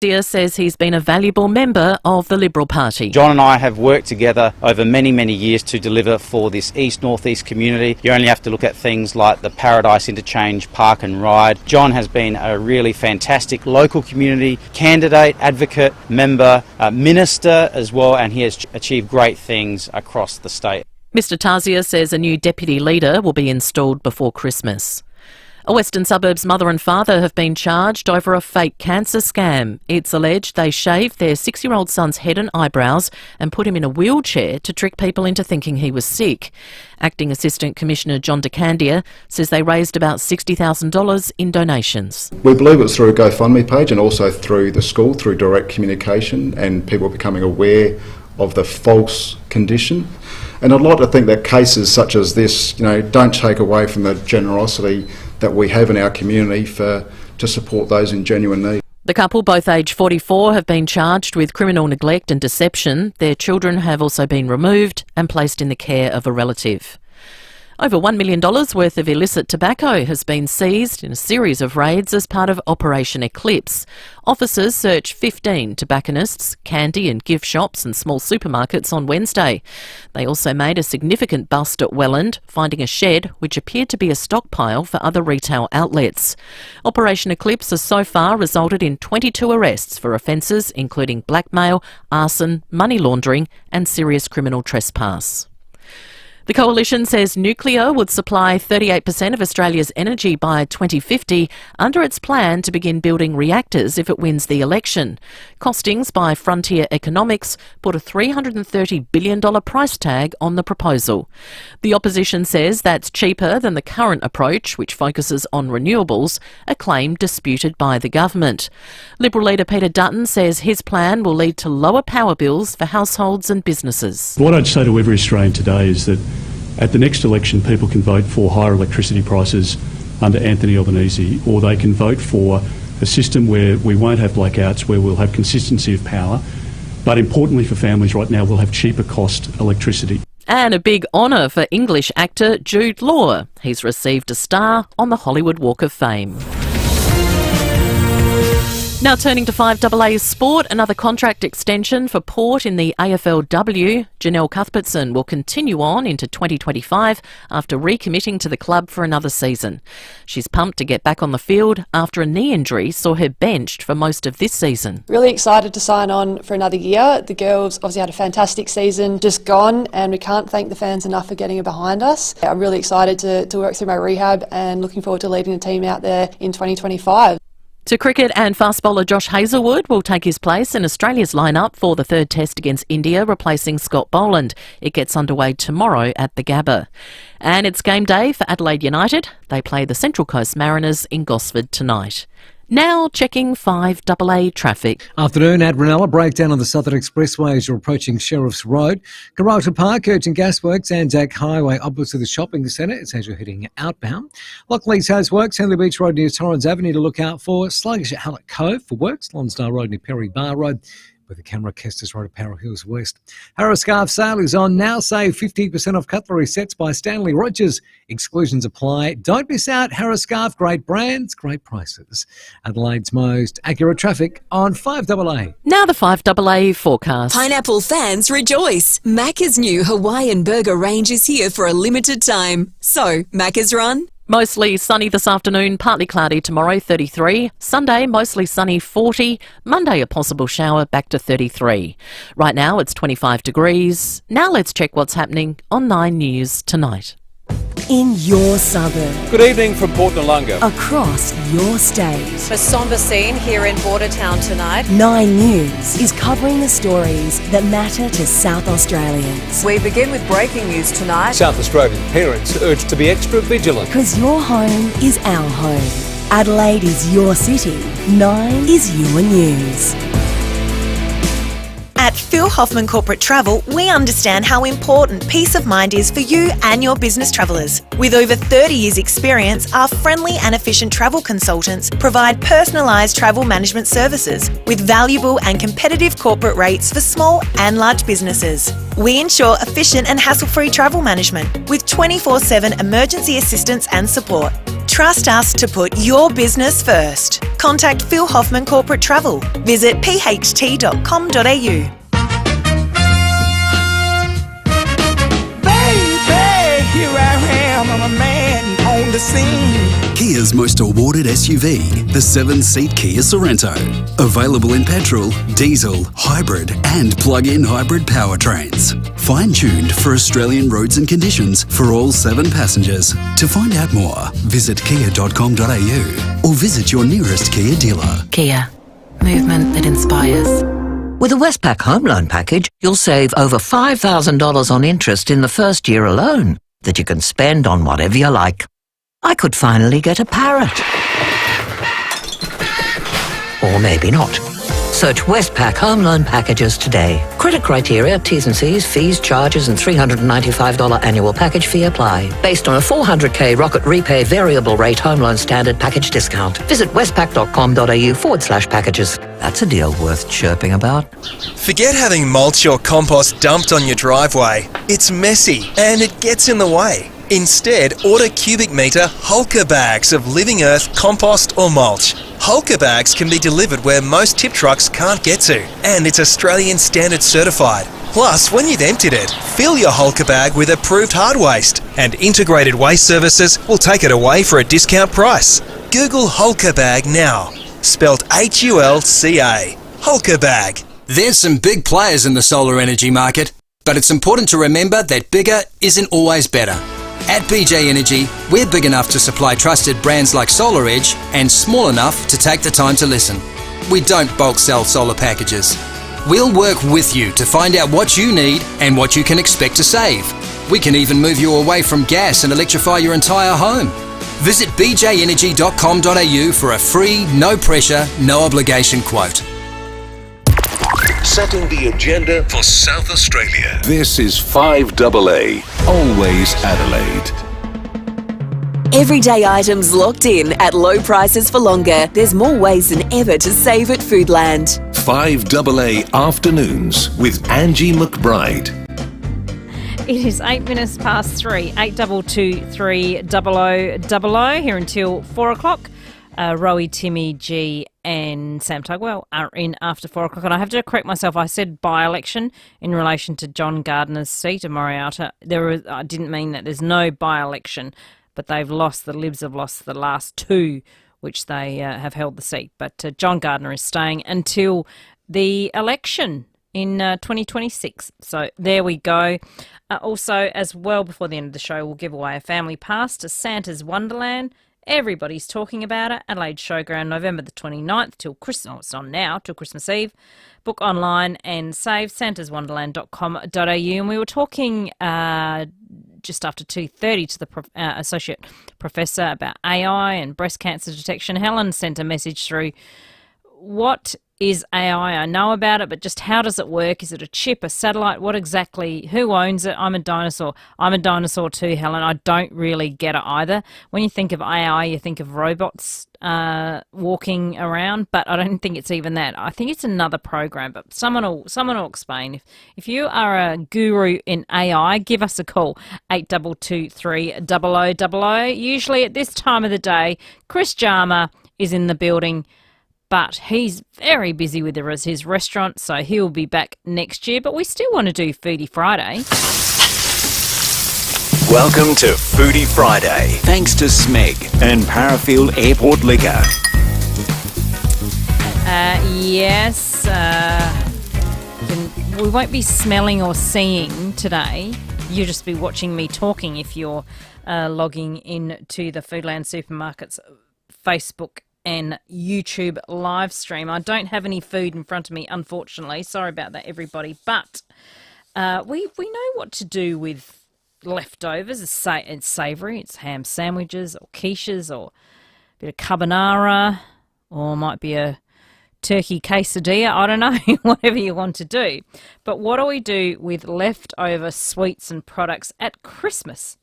Dia says he's been a valuable member of the Liberal Party. John and I have worked together over many, many years to deliver for this east-north-east community. You only have to look at things like the Paradise Interchange Park and Ride. John has been a really fantastic local community candidate, advocate, member, minister as well, and he has achieved great things across the state. Mr Tarzia says a new deputy leader will be installed before Christmas. A Western Suburbs mother and father have been charged over a fake cancer scam. It's alleged they shaved their 6-year-old son's head and eyebrows and put him in a wheelchair to trick people into thinking he was sick. Acting Assistant Commissioner John DeCandia says they raised about $60,000 in donations. We believe it was through a GoFundMe page and also through the school, through direct communication and people becoming aware of the false condition. And I'd like to think that cases such as this, don't take away from the generosity that we have in our community to support those in genuine need. The couple, both aged 44, have been charged with criminal neglect and deception. Their children have also been removed and placed in the care of a relative. Over $1 million worth of illicit tobacco has been seized in a series of raids as part of Operation Eclipse. Officers searched 15 tobacconists, candy and gift shops and small supermarkets on Wednesday. They also made a significant bust at Welland, finding a shed which appeared to be a stockpile for other retail outlets. Operation Eclipse has so far resulted in 22 arrests for offences including blackmail, arson, money laundering and serious criminal trespass. The Coalition says nuclear would supply 38% of Australia's energy by 2050 under its plan to begin building reactors if it wins the election. Costings by Frontier Economics put a $330 billion price tag on the proposal. The opposition says that's cheaper than the current approach, which focuses on renewables, a claim disputed by the government. Liberal leader Peter Dutton says his plan will lead to lower power bills for households and businesses. What I'd say to every Australian today is that at the next election, people can vote for higher electricity prices under Anthony Albanese, or they can vote for a system where we won't have blackouts, where we'll have consistency of power, but importantly for families right now, we'll have cheaper cost electricity. And a big honour for English actor Jude Law. He's received a star on the Hollywood Walk of Fame. Now turning to 5AA sport, another contract extension for Port in the AFLW. Janelle Cuthbertson will continue on into 2025 after recommitting to the club for another season. She's pumped to get back on the field after a knee injury saw her benched for most of this season. Really excited to sign on for another year. The girls obviously had a fantastic season just gone and we can't thank the fans enough for getting it behind us. I'm really excited to work through my rehab and looking forward to leading the team out there in 2025. To cricket, and fast bowler Josh Hazlewood will take his place in Australia's lineup for the third test against India, replacing Scott Boland. It gets underway tomorrow at the Gabba. And it's game day for Adelaide United. They play the Central Coast Mariners in Gosford tonight. Now checking 5AA traffic. Afternoon at Ranella. Breakdown on the Southern Expressway as you're approaching Sheriff's Road. Karalta Park, Urgent Gasworks, Anzac Highway upwards to the shopping centre. It's as you're heading outbound. Lockleys has works. Henley Beach Road near Torrens Avenue to look out for. Sluggish at Hallett Cove for works. Lonsdale Road near Perry Bar Road. With the camera, Kestis Road at Parra Hills West. Harris Scarf sale is on now. Save 50% off cutlery sets by Stanley Rogers. Exclusions apply. Don't miss out. Harris Scarf, great brands, great prices. Adelaide's most accurate traffic on 5AA. Now the 5AA forecast. Pineapple fans rejoice. Macca's new Hawaiian burger range is here for a limited time. So, Macca's run. Mostly sunny this afternoon, partly cloudy tomorrow, 33. Sunday, mostly sunny, 40. Monday, a possible shower, back to 33. Right now, it's 25 degrees. Now let's check what's happening on 9 News tonight. In your suburb. Good evening from Port Noarlunga. Across your state. A sombre scene here in Bordertown tonight. 9 News is covering the stories that matter to South Australians. We begin with breaking news tonight. South Australian parents urged to be extra vigilant. Because your home is our home. Adelaide is your city. 9 is your news. At Phil Hoffman Corporate Travel, we understand how important peace of mind is for you and your business travellers. With over 30 years' experience, our friendly and efficient travel consultants provide personalised travel management services with valuable and competitive corporate rates for small and large businesses. We ensure efficient and hassle-free travel management with 24/7 emergency assistance and support. Trust us to put your business first. Contact Phil Hoffman Corporate Travel. Visit pht.com.au. Here I am, I'm a man on the scene. Kia's most awarded SUV, the 7-seat Kia Sorento. Available in petrol, diesel, hybrid and plug-in hybrid powertrains. Fine-tuned for Australian roads and conditions for all 7 passengers. To find out more, visit kia.com.au or visit your nearest Kia dealer. Kia. Movement that inspires. With a Westpac home loan package, you'll save over $5,000 on interest in the first year alone that you can spend on whatever you like. I could finally get a parrot. Or maybe not. Search Westpac home loan packages today. Credit criteria, T's and C's, fees, charges and $395 annual package fee apply. Based on a $400k Rocket Repay variable rate home loan standard package discount. Visit westpac.com.au/packages. That's a deal worth chirping about. Forget having mulch or compost dumped on your driveway. It's messy and it gets in the way. Instead, order cubic metre Hulker bags of Living Earth compost or mulch. Hulker bags can be delivered where most tip trucks can't get to, and it's Australian Standard certified. Plus, when you've emptied it, fill your Hulker bag with approved hard waste, and Integrated Waste Services will take it away for a discount price. Google Hulker bag now, spelt HULCA. Hulker bag. There's some big players in the solar energy market, but it's important to remember that bigger isn't always better. At BJ Energy, we're big enough to supply trusted brands like SolarEdge and small enough to take the time to listen. We don't bulk sell solar packages. We'll work with you to find out what you need and what you can expect to save. We can even move you away from gas and electrify your entire home. Visit bjenergy.com.au for a free, no pressure, no obligation quote. Setting the agenda for South Australia. This is 5AA, always Adelaide. Everyday items locked in at low prices for longer. There's more ways than ever to save at Foodland. 5AA Afternoons with Angie McBride. It is 8 minutes past 3, 8223 here until 4 o'clock. Rowie, Timmy, G and Sam Tugwell are in after 4 o'clock. And I have to correct myself. I said by-election in relation to John Gardner's seat of Morialta. I didn't mean that there's no by-election, but the Libs have lost the last 2, which they have held the seat. But John Gardner is staying until the election in 2026. So there we go. Also, as well, before the end of the show, we'll give away a family pass to Santa's Wonderland. Everybody's talking about it. Adelaide Showground, November the 29th till Christmas. Oh, it's on now till Christmas Eve. Book online and save santaswonderland.com.au. And we were talking just after 2:30 to the Associate Professor about AI and breast cancer detection. Helen sent a message through. What is AI? I know about it, but just how does it work? Is it a chip, a satellite? What exactly? Who owns it? I'm a dinosaur. I'm a dinosaur too, Helen. I don't really get it either. When you think of AI, you think of robots walking around, but I don't think it's even that. I think it's another program, but someone will explain. If you are a guru in AI, give us a call, 8223 0000. Usually at this time of the day, Chris Jarmer is in the building, but he's very busy with his restaurant, so he'll be back next year. But we still want to do Foodie Friday. Welcome to Foodie Friday, thanks to Smeg and Parafield Airport Liquor. Yes, we won't be smelling or seeing today. You'll just be watching me talking if you're logging in to the Foodland Supermarkets Facebook and YouTube live stream. I don't have any food in front of me, unfortunately. Sorry about that, everybody. But we know what to do with leftovers. It's savoury. It's ham sandwiches or quiches or a bit of carbonara, or might be a turkey quesadilla. I don't know, whatever you want to do. But what do we do with leftover sweets and products at Christmas?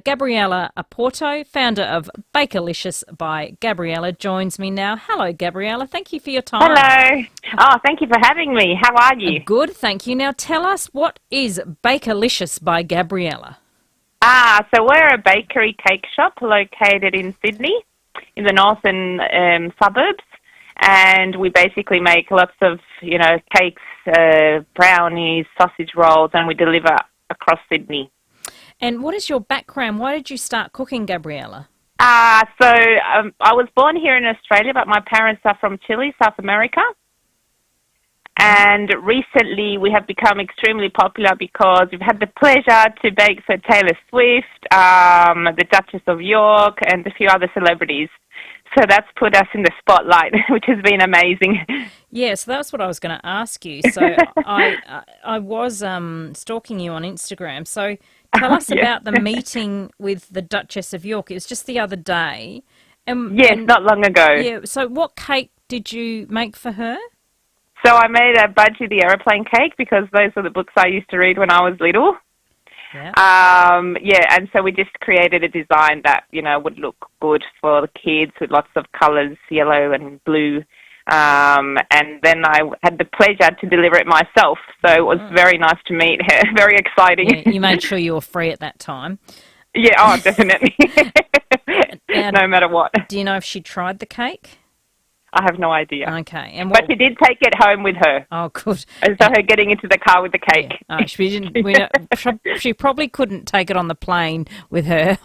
Gabriella Aporto, founder of Bakerlicious by Gabriella, joins me now. Hello, Gabriella. Thank you for your time. Hello. Oh, thank you for having me. How are you? Good, thank you. Now tell us, what is Bakerlicious by Gabriella? So we're a bakery cake shop located in Sydney, in the northern suburbs, and we basically make lots of, cakes, brownies, sausage rolls, and we deliver across Sydney. And what is your background? Why did you start cooking, Gabriella? I was born here in Australia, but my parents are from Chile, South America. And recently we have become extremely popular because we've had the pleasure to bake for Taylor Swift, the Duchess of York, and a few other celebrities. So that's put us in the spotlight, which has been amazing. Yeah, so that's what I was going to ask you. So I was stalking you on Instagram. So tell us about the meeting with the Duchess of York. It was just the other day. Yes, not long ago. Yeah. So what cake did you make for her? So I made a Budgie the aeroplane cake because those are the books I used to read when I was little. Yeah. And so we just created a design that, would look good for the kids with lots of colours, yellow and blue. And then I had the pleasure to deliver it myself. So it was very nice to meet her, very exciting. Yeah, you made sure you were free at that time. Yeah, definitely. No matter what. Do you know if she tried the cake? I have no idea. Okay. But she did take it home with her. Oh, good. And so her getting into the car with the cake. Yeah. Oh, she didn't. She probably couldn't take it on the plane with her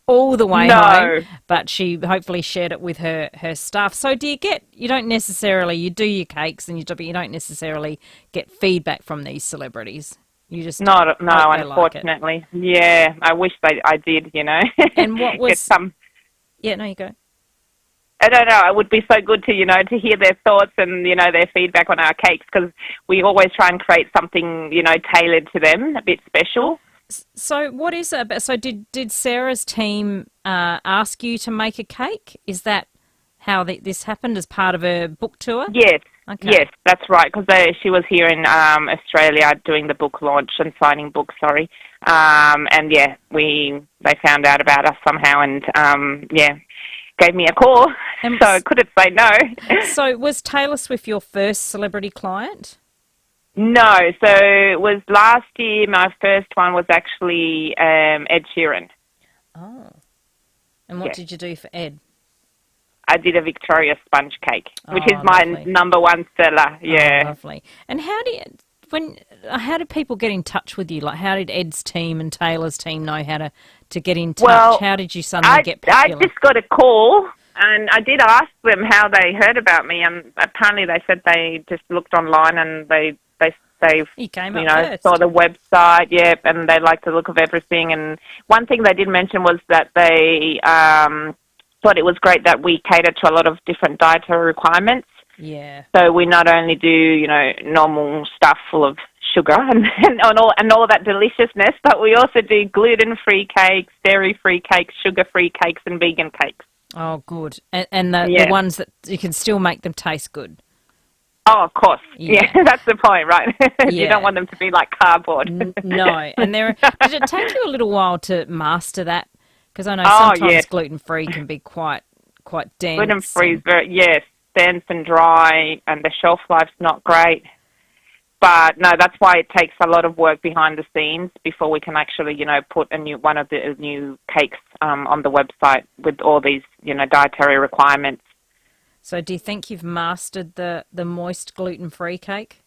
all the way home, but she hopefully shared it with her staff. So you don't necessarily, you do your cakes and but you don't necessarily get feedback from these celebrities. You just no, unfortunately. Like yeah, I wish I did, And what was Yeah, no, you go. I don't know. It would be so good to, to hear their thoughts and, their feedback on our cakes because we always try and create something, tailored to them, a bit special. So what is it about? So did Sarah's team ask you to make a cake? Is that how this happened as part of a book tour? Yes. Okay. Yes, that's right, because she was here in Australia doing the book launch and signing books, and, yeah, they found out about us somehow and, gave me a call, so I couldn't say no. So was Taylor Swift your first celebrity client? No, so it was last year. My first one was actually Ed Sheeran. Oh. And what did you do for Ed? I did a Victoria sponge cake, which is my number one seller. Yeah. Oh, lovely. And how did people get in touch with you? Like, how did Ed's team and Taylor's team know how to get in touch? Well, how did you suddenly get popular? I just got a call, and I did ask them how they heard about me, and apparently they said they just looked online and they you came up first. Saw the website, and they liked the look of everything. And one thing they did mention was that they thought it was great that we cater to a lot of different dietary requirements. Yeah. So we not only do, normal stuff full of sugar and all that deliciousness, but we also do gluten-free cakes, dairy-free cakes, sugar-free cakes, and vegan cakes. Oh, good. And the ones that you can still make them taste good. Oh, of course. Yeah, that's the point, right? You don't want them to be like cardboard. No. And did it take you a little while to master that? Because I know sometimes gluten-free can be quite dense. Gluten-free is very, dense and dry, and the shelf life's not great. But no, that's why it takes a lot of work behind the scenes before we can actually, put one of the new cakes on the website with all these, dietary requirements. So do you think you've mastered the moist gluten-free cake?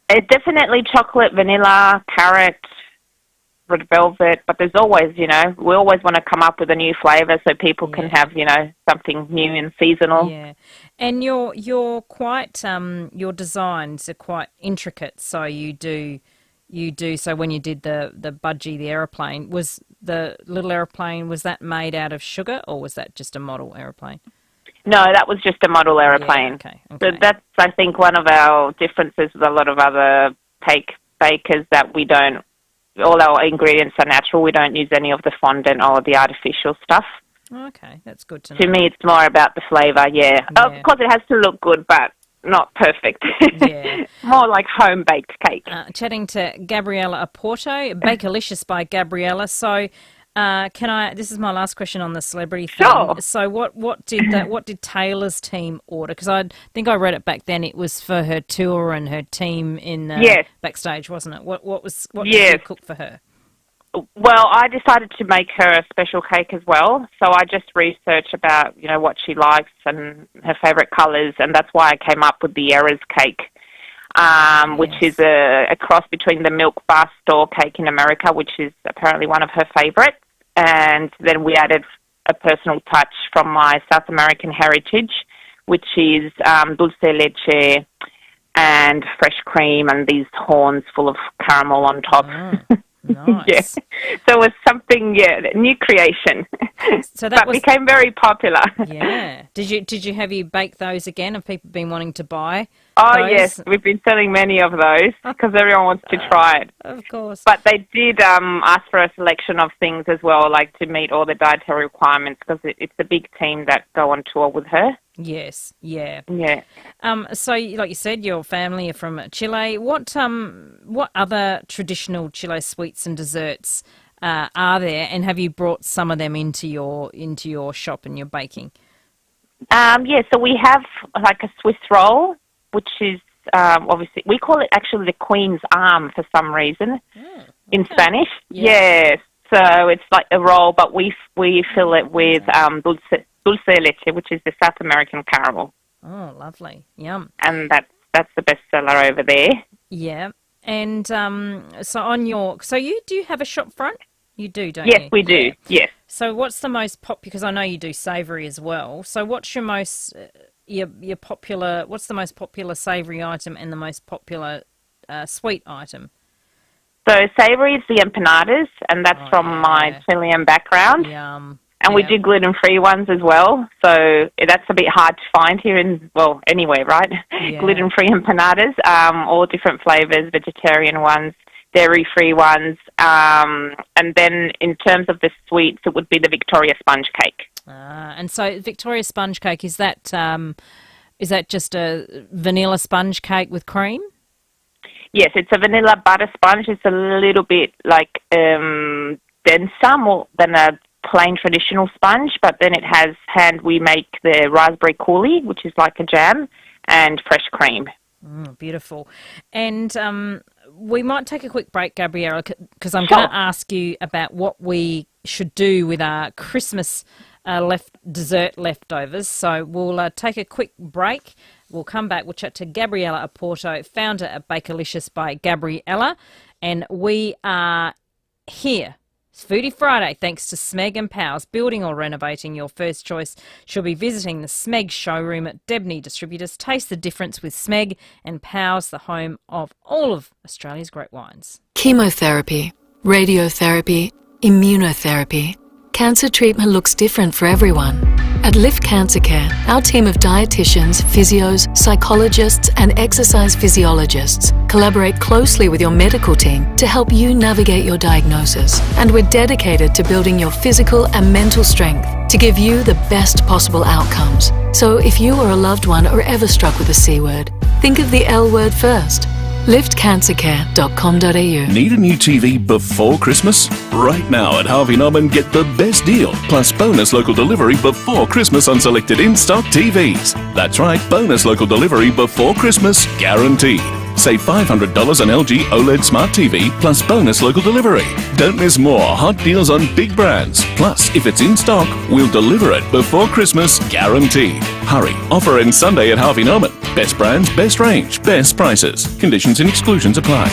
It's definitely chocolate, vanilla, carrot, red velvet, but there's always, we always want to come up with a new flavour so people can have, something new and seasonal. Yeah. And you're quite, your designs are quite intricate, so you do, so when you did the Budgie, the aeroplane, was the little aeroplane, was that made out of sugar or was that just a model aeroplane? No, that was just a model aeroplane. Yeah, okay. So that's, I think, one of our differences with a lot of other cake bakers that all our ingredients are natural. We don't use any of the fondant or the artificial stuff. Okay, that's good to know. To me, it's more about the flavour, Of course, it has to look good, but not perfect. Yeah. More like home-baked cake. Chatting to Gabriella Oporto, Bakerlicious by Gabriella. So, this is my last question on the celebrity thing. Sure. So what did Taylor's team order? Because I think I read it back then. It was for her tour and her team in backstage, wasn't it? What did you cook for her? Well, I decided to make her a special cake as well. So I just researched about, what she likes and her favourite colours, and that's why I came up with the Errors cake, which is a cross between the Milk Bar Store cake in America, which is apparently one of her favourites. And then we added a personal touch from my South American heritage, which is dulce leche and fresh cream and these horns full of caramel on top. Nice. Yeah. So it was something, new creation. So that became very popular. Yeah. Did you have you bake those again? Have people been wanting to buy Oh, those? yes. We've been selling many of those because everyone wants to try it. Of course. But they did ask for a selection of things as well, like to meet all the dietary requirements, because it's a big team that go on tour with her. Yes, yeah. Yeah. So, like you said, your family are from Chile. What other traditional Chile sweets and desserts are there, and have you brought some of them into your shop and your baking? So we have like a Swiss roll, which is obviously, we call it actually the Queen's Arm for some reason in Spanish. Yes. So it's like a roll, but we fill it with dulce leche, which is the South American caramel. Oh, lovely. Yum. And that's the best seller over there. Yeah. And so you do have a shop front? You do, don't you? Yes, we do. Yes. So what's the most popular, because I know you do savoury as well, so what's your most, your popular, what's the most popular savoury item and the most popular sweet item? So savoury is the empanadas, and that's from my Chilean background. Yum. And we do gluten-free ones as well, so that's a bit hard to find here anywhere, right? Yeah. Gluten-free empanadas, all different flavours, vegetarian ones, dairy-free ones, and then in terms of the sweets, it would be the Victoria sponge cake. And so Victoria sponge cake, is that just a vanilla sponge cake with cream? Yes, it's a vanilla butter sponge. It's a little bit like denser more than a plain traditional sponge, but then it has we make the raspberry coulis, which is like a jam, and fresh cream. Beautiful. And we might take a quick break, Gabriella, because I'm going to ask you about what we should do with our Christmas dessert leftovers. So we'll take a quick break. We'll come back. We'll chat to Gabriella Oporto, founder at Bakerlicious by Gabriella, and we are here. It's Foodie Friday, thanks to Smeg and Powers. Building or renovating your first choice. She'll be visiting the Smeg showroom at Debney Distributors. Taste the difference with Smeg and Powers, the home of all of Australia's great wines. Chemotherapy, radiotherapy, immunotherapy. Cancer treatment looks different for everyone. At Lift Cancer Care, our team of dietitians, physios, psychologists and exercise physiologists collaborate closely with your medical team to help you navigate your diagnosis. And we're dedicated to building your physical and mental strength to give you the best possible outcomes. So if you or a loved one are ever struck with the C word, think of the L word first. liftcancercare.com.au. Need a new TV before Christmas? Right now at Harvey Norman, get the best deal, plus bonus local delivery before Christmas on selected in-stock TVs. That's right, bonus local delivery before Christmas, guaranteed. Save $500 on LG OLED Smart TV, plus bonus local delivery. Don't miss more hot deals on big brands. Plus, if it's in stock, we'll deliver it before Christmas, guaranteed. Hurry, offer ends Sunday at Harvey Norman. Best brands, best range, best prices. Conditions and exclusions apply.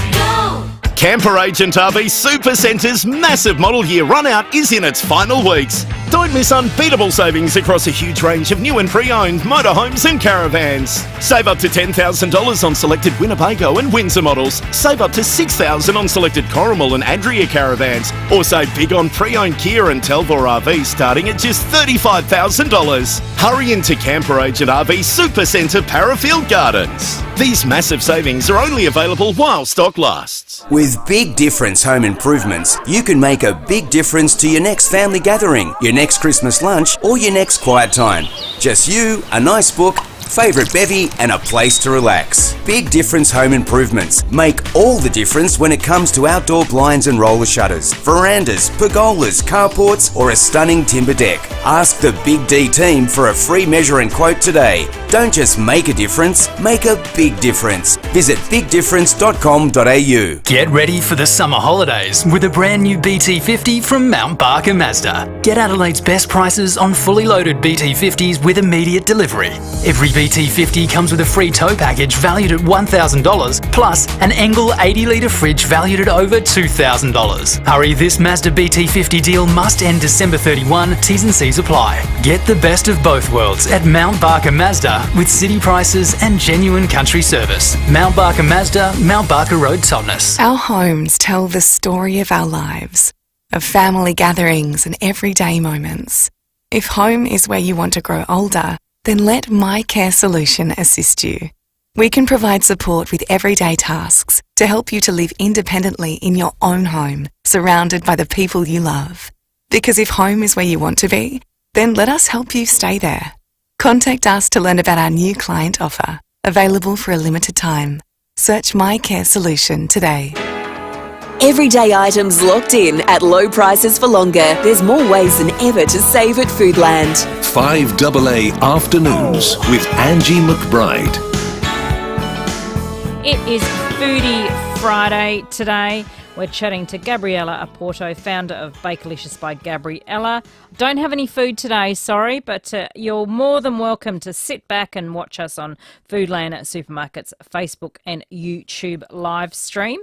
Camper Agent RV Supercenter's massive model year run-out is in its final weeks. Don't miss unbeatable savings across a huge range of new and pre-owned motorhomes and caravans. Save up to $10,000 on selected Winnebago and Windsor models. Save up to $6,000 on selected Corrimal and Andrea caravans. Or save big on pre-owned Kia and Telvor RVs starting at just $35,000. Hurry into Camper Agent RV Supercenter Parafield Gardens. These massive savings are only available while stock lasts. With Big Difference Home Improvements, you can make a big difference to your next family gathering, your next Christmas lunch, or your next quiet time. Just you, a nice book, favourite bevy and a place to relax. Big Difference Home Improvements make all the difference when it comes to outdoor blinds and roller shutters, verandas, pergolas, carports or a stunning timber deck. Ask the Big D team for a free measure and quote today. Don't just make a difference, make a big difference. Visit bigdifference.com.au. Get ready for the summer holidays with a brand new BT50 from Mount Barker Mazda. Get Adelaide's best prices on fully loaded BT50s with immediate delivery. Every BT50 comes with a free tow package valued at $1,000 plus an Engel 80-litre fridge valued at over $2,000. Hurry, this Mazda BT50 deal must end December 31. T's and C's apply. Get the best of both worlds at Mount Barker Mazda with city prices and genuine country service. Mount Barker Mazda, Mount Barker Road, Totnes. Our homes tell the story of our lives, of family gatherings and everyday moments. If home is where you want to grow older, then let My Care Solution assist you. We can provide support with everyday tasks to help you to live independently in your own home, surrounded by the people you love. Because if home is where you want to be, then let us help you stay there. Contact us to learn about our new client offer, available for a limited time. Search My Care Solution today. Everyday items locked in at low prices for longer. There's more ways than ever to save at Foodland. 5AA Afternoons with Angie McBride. It is Foodie Friday today. We're chatting to Gabriella Aporto, founder of Bakelicious by Gabriella. Don't have any food today, sorry, but you're more than welcome to sit back and watch us on Foodland Supermarkets Facebook and YouTube live stream.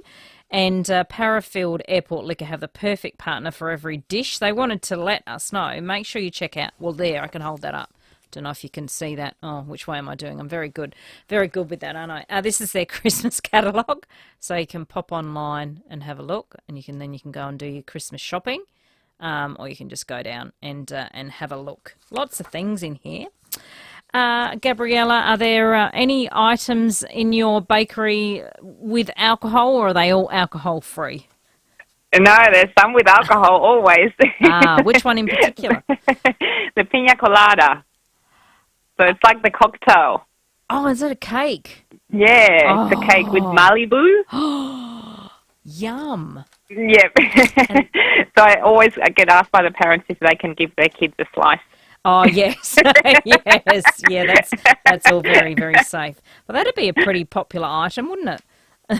And Parafield Airport Liquor have the perfect partner for every dish. They wanted to let us know. Make sure you check out. Well, there, I can hold that up. Don't know if you can see that. Oh, which way am I doing? I'm very good with that, aren't I? This is their Christmas catalogue, so you can pop online and have a look, and you can go and do your Christmas shopping, or you can just go down and have a look. Lots of things in here. Gabriella, are there any items in your bakery with alcohol, or are they all alcohol free? No, there's some with alcohol always. Which one in particular? The pina colada. So it's like the cocktail. Oh, is it a cake? Yeah, it's a cake with Malibu. Yum. Yep. So I always get asked by the parents if they can give their kids a slice. Oh, yes. Yes. Yeah, that's all very, very safe. Well, that'd be a pretty popular item, wouldn't it?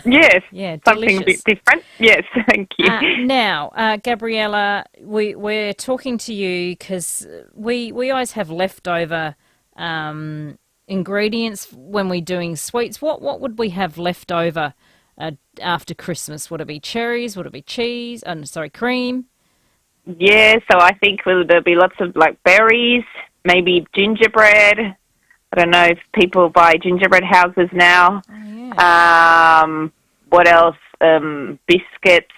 Yes. Yeah, something delicious. a bit different. Yes, thank you. Now, Gabriella, we're talking to you because we always have leftover ingredients when we're doing sweets. What would we have left over after Christmas? Would it be cherries? Would it be cheese? Cream? Yeah, so I think there'll be lots of like berries, maybe gingerbread. I don't know if people buy gingerbread houses now. Oh, yeah. What else? Biscuits.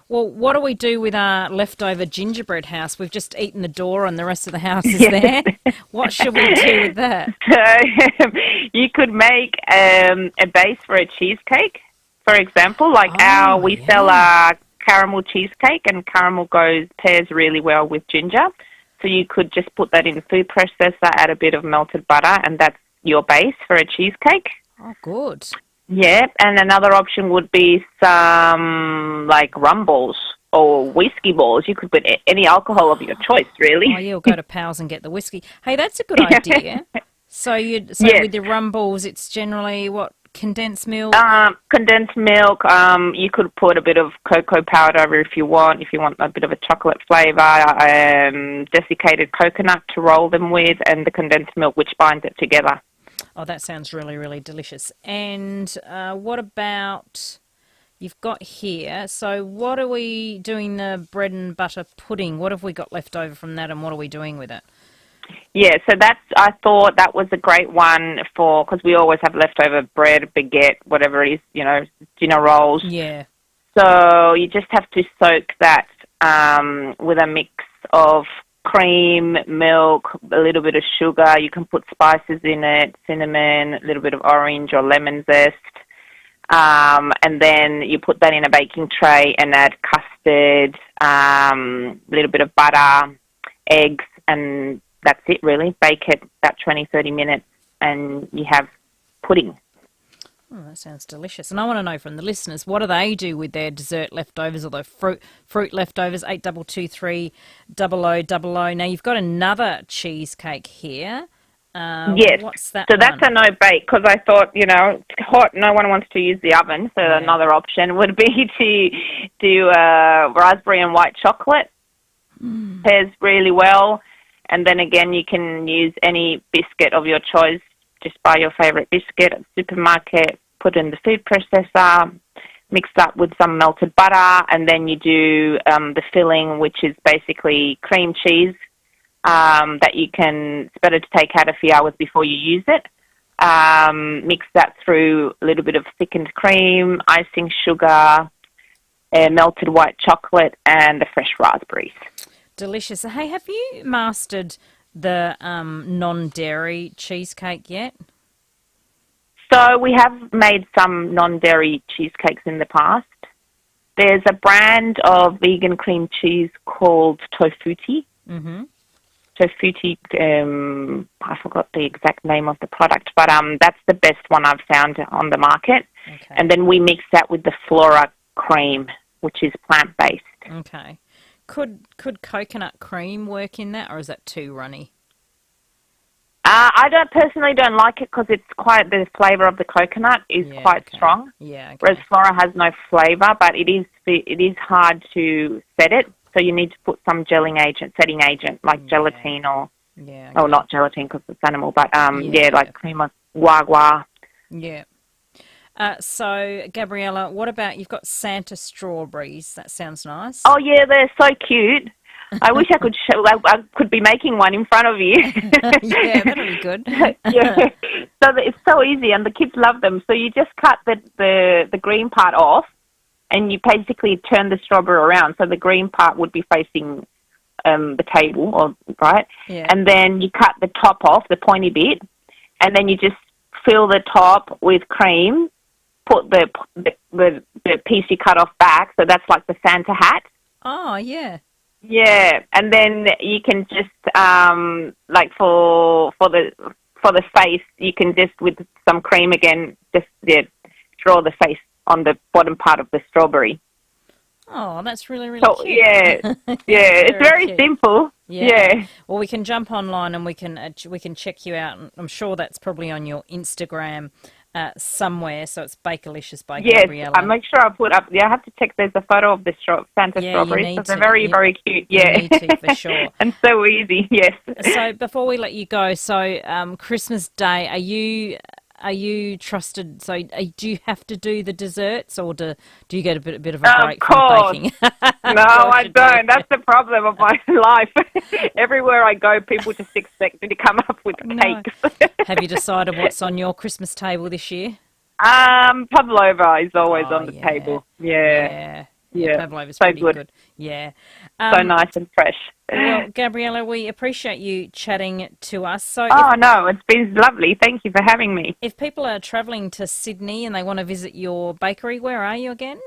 Well, what do we do with our leftover gingerbread house? We've just eaten the door and the rest of the house is there. What should we do with that? So you could make a base for a cheesecake, for example. We sell a caramel cheesecake, and caramel pairs really well with ginger. So you could just put that in a food processor, add a bit of melted butter, and that's your base for a cheesecake. Oh, good. Yeah, and another option would be some rum balls or whiskey balls. You could put any alcohol of your choice, really. Oh, yeah, we'll go to Powell's and get the whiskey. Hey, that's a good idea. So with the rum balls, it's generally what? Condensed milk? Condensed milk. You could put a bit of cocoa powder if you want a bit of a chocolate flavour, desiccated coconut to roll them with, and the condensed milk, which binds it together. Oh, that sounds really, really delicious. And what about, you've got here, so what are we doing the bread and butter pudding? What have we got left over from that, and what are we doing with it? Yeah, so I thought that was a great one because we always have leftover bread, baguette, whatever it is, dinner rolls. Yeah. So you just have to soak that with a mix of cream, milk, a little bit of sugar. You can put spices in it, cinnamon, a little bit of orange or lemon zest. And then you put that in a baking tray and add custard, a little bit of butter, eggs, and that's it really. Bake it about 20, 30 minutes and you have pudding. Oh, that sounds delicious. And I want to know from the listeners, what do they do with their dessert leftovers or their fruit leftovers? 8223 0000. Now, you've got another cheesecake here. Yes. What's that So that's a no-bake because I thought, hot, no one wants to use the oven. So another option would be to do raspberry and white chocolate. Pairs really well. And then again, you can use any biscuit of your choice. Just buy your favourite biscuit at the supermarket, put it in the food processor, mix it up with some melted butter, and then you do the filling, which is basically cream cheese that it's better to take out a few hours before you use it. Mix that through a little bit of thickened cream, icing sugar, melted white chocolate, and the fresh raspberries. Delicious. Hey, have you mastered the non-dairy cheesecake yet? So we have made some non-dairy cheesecakes in the past. There's a brand of vegan cream cheese called Tofuti. Mm-hmm. Tofuti, I forgot the exact name of the product, but that's the best one I've found on the market. Okay. And then we mix that with the Flora cream, which is plant-based. Okay. Could coconut cream work in that, or is that too runny? I personally don't like it because the flavour of the coconut is quite strong. Yeah. Okay. Whereas Flora has no flavour, but it is hard to set it. So you need to put some setting agent like gelatine or not gelatine because it's animal, but like cream of guagua. Yeah. So, Gabriella, what about, you've got Santa strawberries. That sounds nice. Oh, yeah, they're so cute. I wish I could be making one in front of you. Yeah, that'll be good. Yeah. So it's so easy and the kids love them. So you just cut the green part off and you basically turn the strawberry around. So the green part would be facing the table, right? Yeah. And then you cut the top off, the pointy bit, and then you just fill the top with cream. Put the piece you cut off back, so that's like the Santa hat. Oh, yeah. Yeah, and then you can just like for the face, you can just with some cream again, just draw the face on the bottom part of the strawberry. Oh, that's really, really so, cute. Yeah, it's very cute. Simple. Yeah. Well, we can jump online and we can check you out. I'm sure that's probably on your Instagram somewhere. So it's Bakelicious by Gabriella. Yes, I make sure I put up. Yeah, I have to check. There's a photo of the Santa strawberries. So they're very, very cute. Yeah, you need to, for sure. And so easy. Yes. So before we let you go, Christmas Day, are you trusted? So do you have to do the desserts, or do you get a bit of a break from baking? No, I don't. That's the problem of my life. Everywhere I go, people just expect me to come up with cakes. Have you decided what's on your Christmas table this year? Pavlova is always on the table. Yeah. Pavlova's so pretty good. Yeah. So nice and fresh. Well, Gabriella, we appreciate you chatting to us. So no, it's been lovely. Thank you for having me. If people are travelling to Sydney and they want to visit your bakery, where are you again?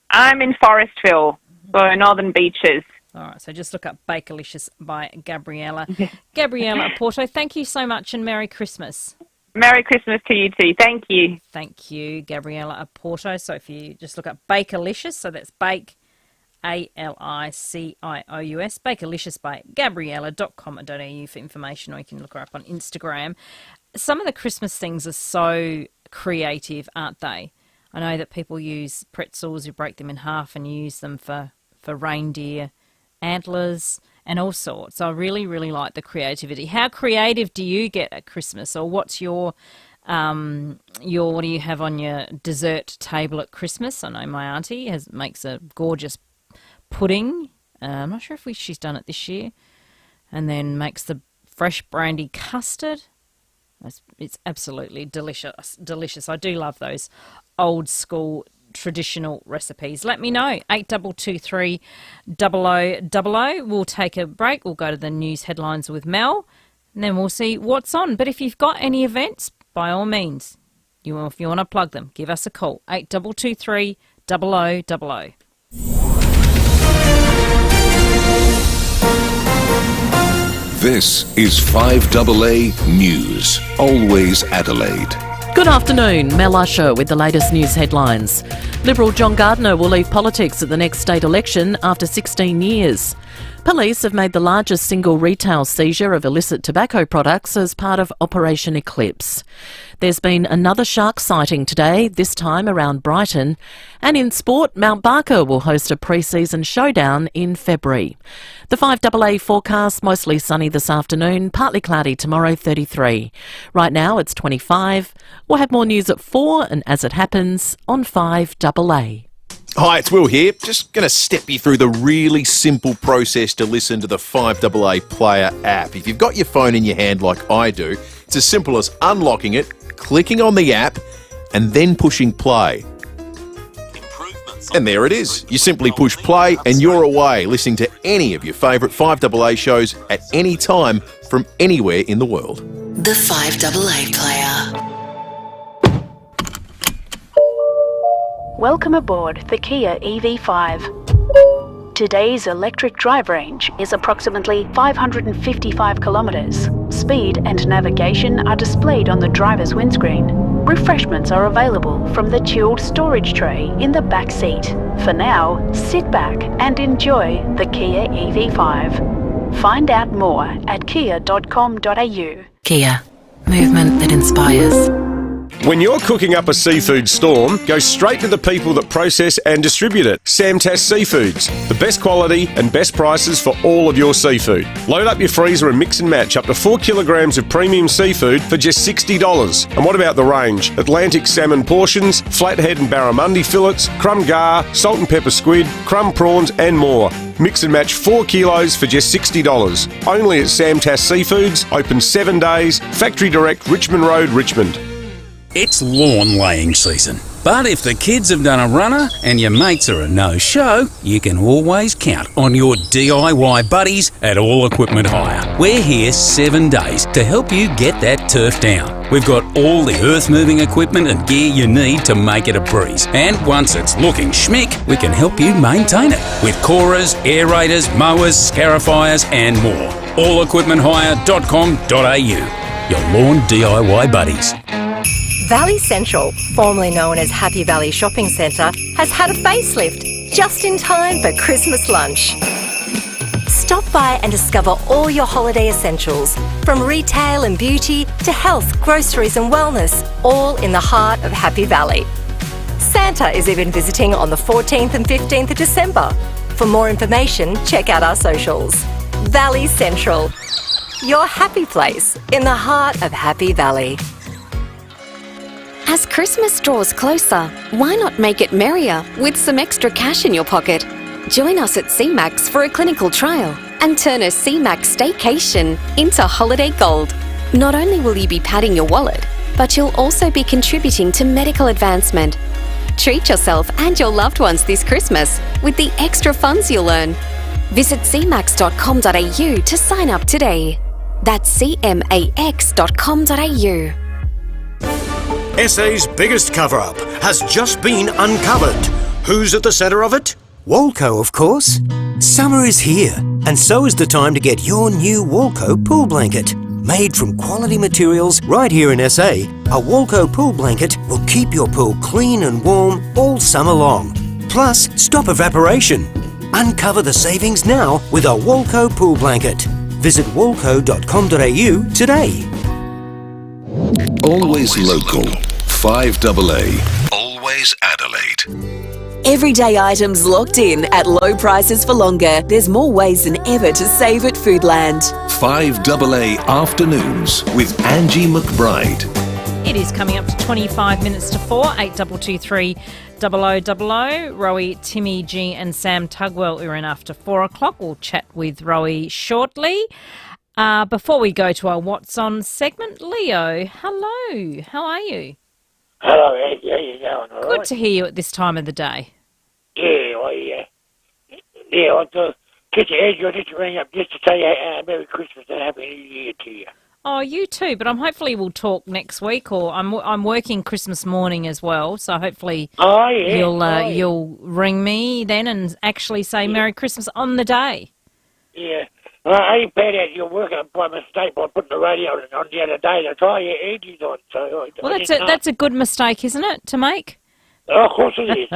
I'm in Forestville, so Northern Beaches. All right, so just look up Bakelicious by Gabriella. Gabriella Porto, thank you so much and Merry Christmas. Merry Christmas to you too. Thank you. Thank you, Gabriella Porto. So if you just look up Bakelicious, so that's Bake, ALICIOUS, Bakelicious by Gabriella.com.au for information, or you can look her up on Instagram. Some of the Christmas things are so creative, aren't they? I know that people use pretzels, you break them in half and you use them for reindeer antlers and all sorts. I really, really like the creativity. How creative do you get at Christmas, or what's your what do you have on your dessert table at Christmas? I know my auntie makes a gorgeous pudding. I'm not sure if she's done it this year. And then makes the fresh brandy custard. It's absolutely delicious. I do love those old school traditional recipes. Let me know. 8223 0000. We'll take a break. We'll go to the news headlines with Mel, and then we'll see what's on. But if you've got any events, by all means, if you want to plug them, give us a call. 8223 0000. This is 5AA News. Always Adelaide. Good afternoon, Mel Usher with the latest news headlines. Liberal John Gardner will leave politics at the next state election after 16 years. Police have made the largest single retail seizure of illicit tobacco products as part of Operation Eclipse. There's been another shark sighting today, this time around Brighton. And in sport, Mount Barker will host a pre-season showdown in February. The 5AA forecast, mostly sunny this afternoon, partly cloudy tomorrow, 33. Right now it's 25. We'll have more news at 4 and as it happens on 5AA. Hi, it's Will here. Just going to step you through the really simple process to listen to the 5AA Player app. If you've got your phone in your hand like I do, it's as simple as unlocking it, clicking on the app, and then pushing play. And there it is. You simply push play and you're away, listening to any of your favourite 5AA shows at any time from anywhere in the world. The 5AA Player. Welcome aboard the Kia EV5. Today's electric drive range is approximately 555 kilometres. Speed and navigation are displayed on the driver's windscreen. Refreshments are available from the chilled storage tray in the back seat. For now, sit back and enjoy the Kia EV5. Find out more at kia.com.au. Kia. Movement that inspires. When you're cooking up a seafood storm, go straight to the people that process and distribute it. Samtas Seafoods, the best quality and best prices for all of your seafood. Load up your freezer and mix and match up to 4 kilograms of premium seafood for just $60. And what about the range? Atlantic salmon portions, flathead and barramundi fillets, crumb gar, salt and pepper squid, crumb prawns and more. Mix and match 4 kilos for just $60. Only at Samtas Seafoods, open 7 days, Factory Direct, Richmond Road, Richmond. It's lawn laying season. But if the kids have done a runner and your mates are a no-show, you can always count on your DIY buddies at All Equipment Hire. We're here 7 days to help you get that turf down. We've got all the earth-moving equipment and gear you need to make it a breeze. And once it's looking schmick, we can help you maintain it with corers, aerators, mowers, scarifiers and more. allequipmenthire.com.au. Your lawn DIY buddies. Valley Central, formerly known as Happy Valley Shopping Centre, has had a facelift just in time for Christmas lunch. Stop by and discover all your holiday essentials, from retail and beauty to health, groceries and wellness, all in the heart of Happy Valley. Santa is even visiting on the 14th and 15th of December. For more information, check out our socials. Valley Central, your happy place in the heart of Happy Valley. As Christmas draws closer, why not make it merrier with some extra cash in your pocket? Join us at CMAX for a clinical trial and turn a CMAX staycation into holiday gold. Not only will you be padding your wallet, but you'll also be contributing to medical advancement. Treat yourself and your loved ones this Christmas with the extra funds you'll earn. Visit cmax.com.au to sign up today. That's cmax.com.au. SA's biggest cover-up has just been uncovered. Who's at the centre of it? Walco, of course. Summer is here, and so is the time to get your new Walco pool blanket. Made from quality materials right here in SA, a Walco pool blanket will keep your pool clean and warm all summer long. Plus, stop evaporation. Uncover the savings now with a Walco pool blanket. Visit walco.com.au today. Always local. 5AA. Always Adelaide. Everyday items locked in at low prices for longer. There's more ways than ever to save at Foodland. 5AA Afternoons with Angie McBride. It is coming up to 25 minutes to 4, 8223 0000. Rowie, Timmy G and Sam Tugwell are in after 4 o'clock. We'll chat with Rowie shortly. Before we go to our What's On segment, Leo, hello. How are you? Hello, Angie. How you going? All Good right? to hear you at this time of the day. Yeah, I thought, Angie, I just ring up just to say Merry Christmas and Happy New Year to you. Oh, you too, but hopefully we'll talk next week, or I'm working Christmas morning as well, so hopefully you'll ring me then and actually say Merry Christmas on the day. Yeah. I found out you're working by mistake by putting the radio on the other day. That's why Angie's on. So Well, that's a good mistake, isn't it, to make? Oh, of course it is.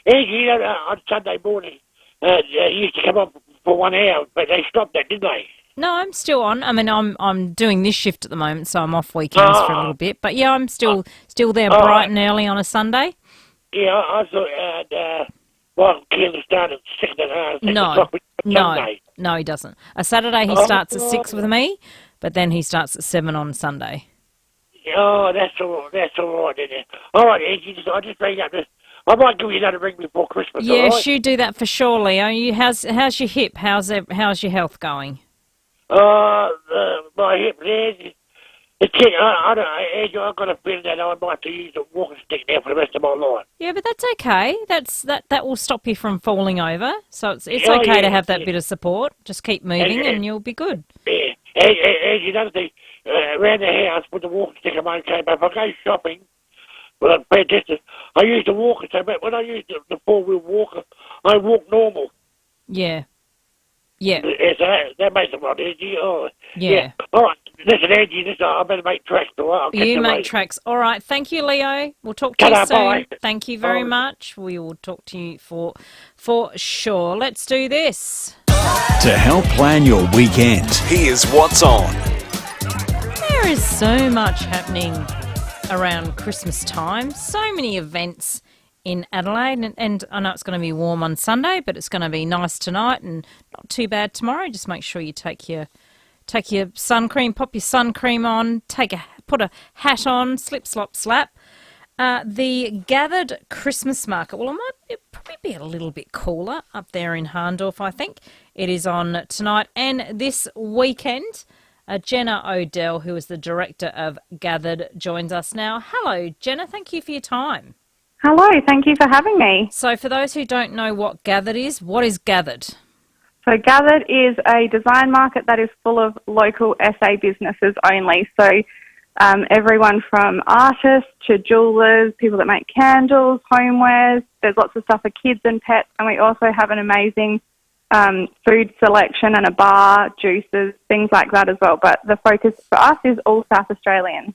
Angie, on Sunday morning, used to come up for 1 hour, but they stopped that, didn't they? No, I'm still on. I mean, I'm doing this shift at the moment, so I'm off weekends for a little bit. But yeah, I'm still there bright and early on a Sunday. Yeah, I thought, well, Ken started at 6:30. No, he doesn't. A Saturday he starts at 6 with me, but then he starts at 7 on Sunday. Oh, that's all right, isn't it? All right, Angie, I just bring up this. I might give you another ring before Christmas. Yes, all right? you do that for sure, Leo. How's your hip? How's your health going? My hip, I don't know, Angie, I've got a feeling that I might have to use a walking stick now for the rest of my life. Yeah, but that's okay. That will stop you from falling over. So it's okay to have that bit of support. Just keep moving and you'll be good. Yeah, Angie, another thing, around the house with the walking stick, I'm okay, but if I go shopping, well, fantastic. I use the walker, so but when I use the four-wheel walker, I walk normal. Yeah. Yeah. That makes it right, Angie. Oh, yeah. All right. Listen, Angie, I better make tracks. All right? I'll catch You make later. tracks. All right. Thank you, Leo. We'll talk to you Ta-da, soon. bye. Thank you very much. We will talk to you for sure. Let's do this. To help plan your weekend, here's what's on. There is so much happening around Christmas time. So many events in Adelaide, and I know it's going to be warm on Sunday, but it's going to be nice tonight and not too bad tomorrow. Just make sure you take your sun cream, pop your sun cream on, put a hat on, slip, slop, slap. The Gathered Christmas Market. Well, it'll probably be a little bit cooler up there in Harndorf, I think. It is on tonight and this weekend. Jenna Odell, who is the director of Gathered, joins us now. Hello, Jenna. Thank you for your time. Hello, thank you for having me. So for those who don't know what Gathered is, what is Gathered? So Gathered is a design market that is full of local SA businesses only. So everyone from artists to jewellers, people that make candles, homewares. There's lots of stuff for kids and pets. And we also have an amazing food selection and a bar, juices, things like that as well. But the focus for us is all South Australian.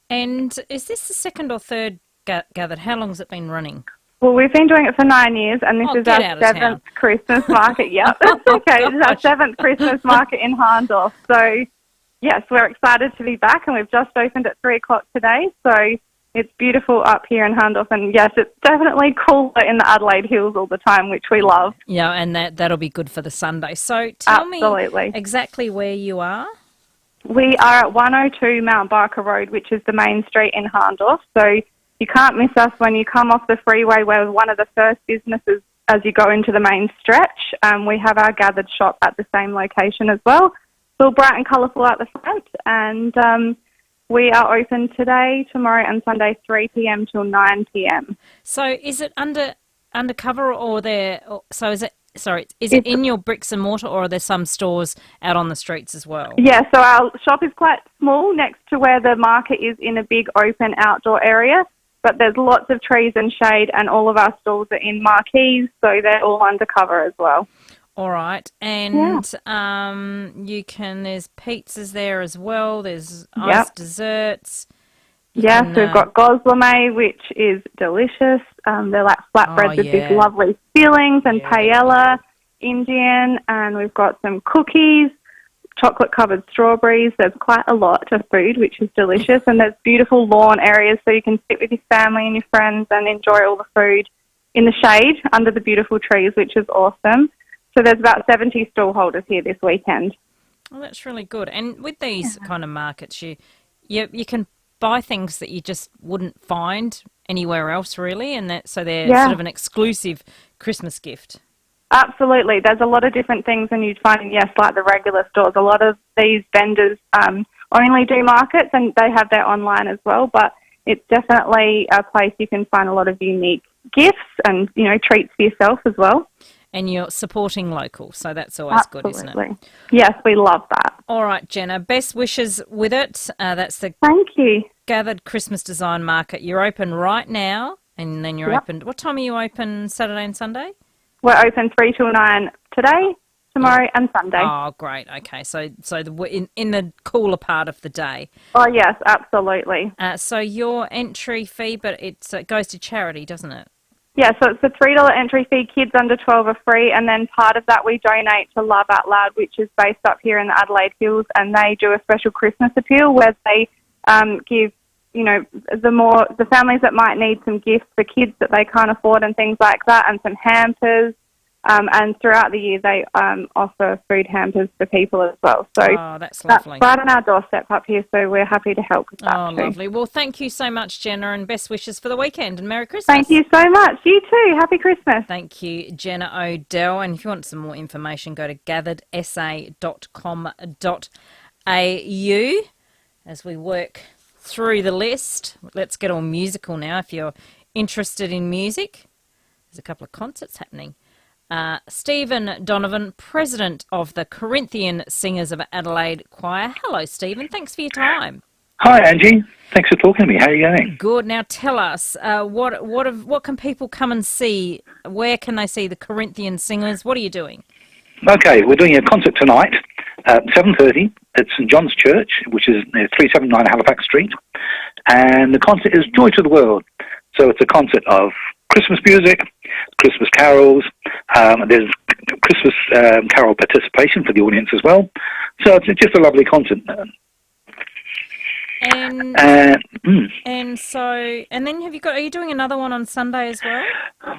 And is this the second or third Gathered? How long has it been running? Well, we've been doing it for 9 years, and this is our 7th Christmas market. Yep, it's okay. This is our 7th Christmas market in Harndorf. So, yes, we're excited to be back, and we've just opened at 3 o'clock today. So it's beautiful up here in Harndorf, and yes, it's definitely cooler in the Adelaide Hills all the time, which we love. Yeah, and that'll be good for the Sunday. So tell me exactly where you are. We are at 102 Mount Barker Road, which is the main street in Harndorf. So you can't miss us when you come off the freeway. We're one of the first businesses as you go into the main stretch. We have our Gathered shop at the same location as well. It's all bright and colourful out the front. And we are open today, tomorrow and Sunday, 3 p.m. till 9 p.m. So is it undercover or is it in your bricks and mortar, or are there some stores out on the streets as well? Yeah, so our shop is quite small next to where the market is in a big open outdoor area. But there's lots of trees and shade, and all of our stalls are in marquees, so they're all undercover as well. All right. And there's pizzas there as well. There's iced desserts. Yes, we've got gozleme, which is delicious. They're like flatbreads with big lovely fillings, and paella, Indian, and we've got some cookies, chocolate-covered strawberries. There's quite a lot of food, which is delicious, and there's beautiful lawn areas so you can sit with your family and your friends and enjoy all the food in the shade under the beautiful trees, which is awesome. So there's about 70 stall holders here this weekend. Well, that's really good. And with these kind of markets, you can buy things that you just wouldn't find anywhere else, really, and they're sort of an exclusive Christmas gift. Absolutely. There's a lot of different things, and you'd find, like the regular stores, a lot of these vendors only do markets, and they have their online as well, but it's definitely a place you can find a lot of unique gifts and, treats for yourself as well. And you're supporting local, so that's always good, isn't it? Yes, we love that. All right, Jenna, best wishes with it. That's the Thank you. Gathered Christmas Design Market. You're open right now, and then you're open. What time are you open Saturday and Sunday? We're open 3 till 9 today, tomorrow and Sunday. Oh, great. Okay, so in the cooler part of the day. Oh, yes, absolutely. So your entry fee, but it goes to charity, doesn't it? Yeah, so it's a $3 entry fee. Kids under 12 are free, and then part of that we donate to Love Out Loud, which is based up here in the Adelaide Hills, and they do a special Christmas appeal where they give, the families that might need some gifts for kids that they can't afford and things like that, and some hampers. And throughout the year, they offer food hampers for people as well. So that's lovely. That's right on our doorstep up here, so we're happy to help with that too. Lovely. Well, thank you so much, Jenna, and best wishes for the weekend and Merry Christmas. Thank you so much. You too. Happy Christmas. Thank you, Jenna O'Dell. And if you want some more information, go to gatheredsa.com.au as we work through the list. Let's get all musical now. If you're interested in music, there's a couple of concerts happening. Stephen Donovan, President of the Corinthian Singers of Adelaide Choir. Hello, Stephen. Thanks for your time. Hi, Angie. Thanks for talking to me. How are you going? Good. Now tell us, what can people come and see? Where can they see the Corinthian Singers? What are you doing? Okay, we're doing a concert tonight at 7:30 at St John's Church, which is near 379 Halifax Street. And the concert is Joy to the World. So it's a concert of Christmas music, Christmas carols. There's Christmas carol participation for the audience as well. So it's just a lovely concert. And then are you doing another one on Sunday as well?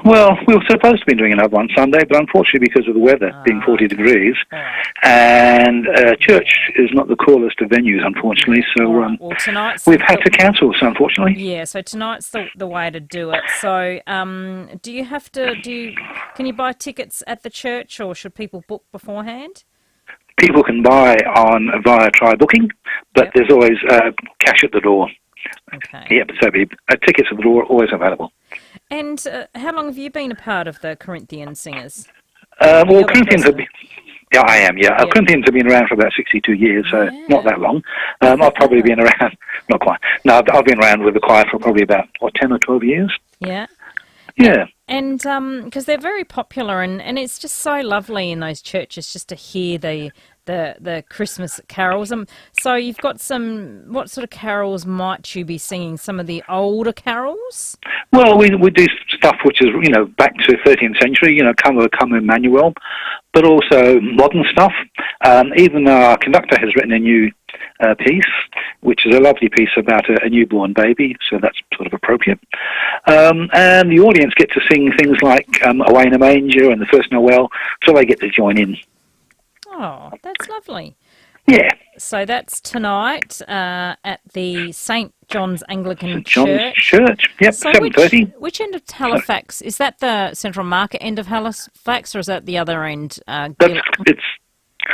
Well, we were supposed to be doing another one Sunday, but unfortunately because of the weather being 40 degrees, and church is not the coolest of venues, unfortunately, so we've had to cancel, so unfortunately. Yeah, so tonight's the way to do it. So can you buy tickets at the church, or should people book beforehand? People can buy via try booking, but there's always cash at the door. Okay. Yep, so tickets at the door are always available. And how long have you been a part of the Corinthian Singers? Corinthians have been... Yeah, I am, yeah. Corinthians have been around for about 62 years, so not that long. I've probably been around... Not quite. No, I've been around with the choir for probably about, 10 or 12 years. Yeah. Yeah. And because they're very popular, and it's just so lovely in those churches just to hear the Christmas carols. So you've got what sort of carols might you be singing? Some of the older carols? Well, we do stuff which is, back to 13th century, Come Emmanuel, but also modern stuff. Even our conductor has written a new piece, which is a lovely piece about a newborn baby, so that's sort of appropriate. And the audience get to sing things like Away in a Manger and The First Noel, so they get to join in. Oh, that's lovely. Yeah. So that's tonight at the St John's Anglican Church. Yep, so 7:30. Which end of Halifax? Is that the Central Market end of Halifax, or is that the other end? It's